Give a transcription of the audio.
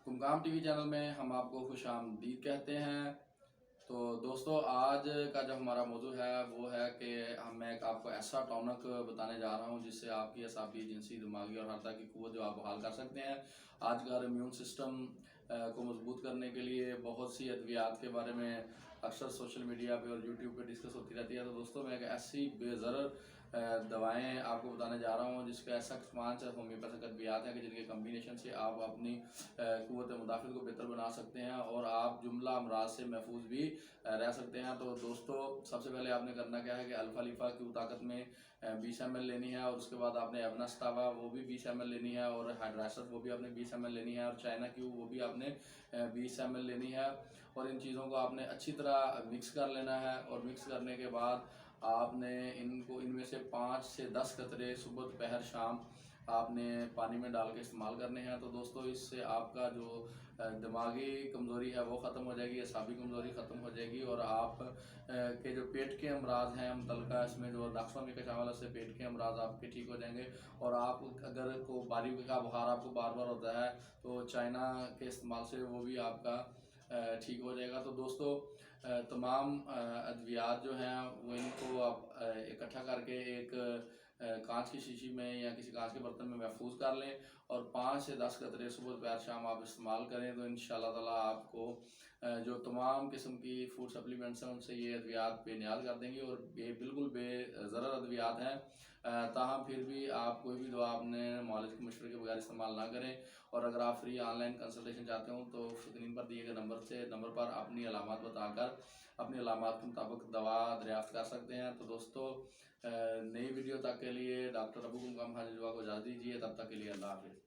कुमकाम TV channel में हम आपको खुशामदीद कहते हैं। तो दोस्तों, आज का जो हमारा मौजू है वो है कि मैं एक आपको ऐसा टॉनिक बताने जा रहा हूं जिससे आपकी असाबी, जिनसी, दिमागी और हर तरह की कुव्वत जो आप बहाल कर सकते हैं। आजकल इम्यून सिस्टम को मजबूत करने के लिए बहुत सी अद्वियात के बारे में अक्सर सोशल मीडिया पे और यूट्यूब पे डिस्कस होती रहती है। तो दोस्तों, मैं एक ऐसी बेज़रर दवाएं आपको बताने जा रहा हूं जिसका ऐसा पांच होम्योपैथिक अद्वियात हैं कि जिनके कम्बिनेशन से आप अपनी क़ुव्वत मुदाफ़ित को बेहतर बना सकते हैं और आप जुमला अमराज से महफूज भी रह सकते हैं। तो दोस्तों, सबसे पहले आपने करना क्या है कि अल्फ़ा लीफ़ा की ताकत में 20 ml लेनी है, और उसके बाद आपने एवनास्टावा वो भी 20 ml लेनी है, और हाइड्रासर वो भी आपने 20 ml लेनी है, और चाइना क्यूब वो भी आपने 20 ml लेनी है। और इन चीज़ों को आपने अच्छी तरह मिक्स कर लेना है, और मिक्स करने के बाद आपने इनमें से 5 से 10 कतरे सुबह, दोपहर, शाम आपने पानी में डाल के इस्तेमाल करने हैं। तो दोस्तों, इससे आपका जो दिमागी कमज़ोरी है वो ख़त्म हो जाएगी, असाबी कमज़ोरी ख़त्म हो जाएगी, और आप के जो पेट के अमराज हैं मुतल्लिका इसमें जो डाक्सोमी का चावल से पेट के अमराज आपके ठीक हो जाएंगे। और आप अगर को बारी का बुखार आपको बार बार होता है तो चाइना के इस्तेमाल से वो भी आपका ठीक हो जाएगा। तो दोस्तों, तमाम अद्वियात जो हैं वो इनको आप इकट्ठा करके एक कांच की शीशी में या किसी कांच के बर्तन में महफूज कर लें, और 5 से 10 कतरे सुबह, दोपहर, शाम आप इस्तेमाल करें। तो इंशाल्लाह ताला आपको जो तमाम किस्म की फूड सप्लीमेंट्स हैं उनसे ये अद्वियात बेनियाज कर देंगी, और ये बिल्कुल बेज़रर अद्वियात हैं। ताहम फिर भी आप कोई भी दवा अपने मौलवी के मशवरे के बगैर इस्तेमाल ना करें। और अगर आप फ्री ऑनलाइन कंसल्टेशन चाहते हो तो स्क्रीन पर दिए गए नंबर पर अपनी अलामत बताकर अपनी अलामत के मुताबिक दवा दरियाफ्त कर सकते हैं। तो दोस्तों, नई वीडियो तक के लिए डॉक्टर अबू कुमकाम हाजी दुआ को इजाज़त दीजिए। तब तक के लिए अल्लाह हाफिज़।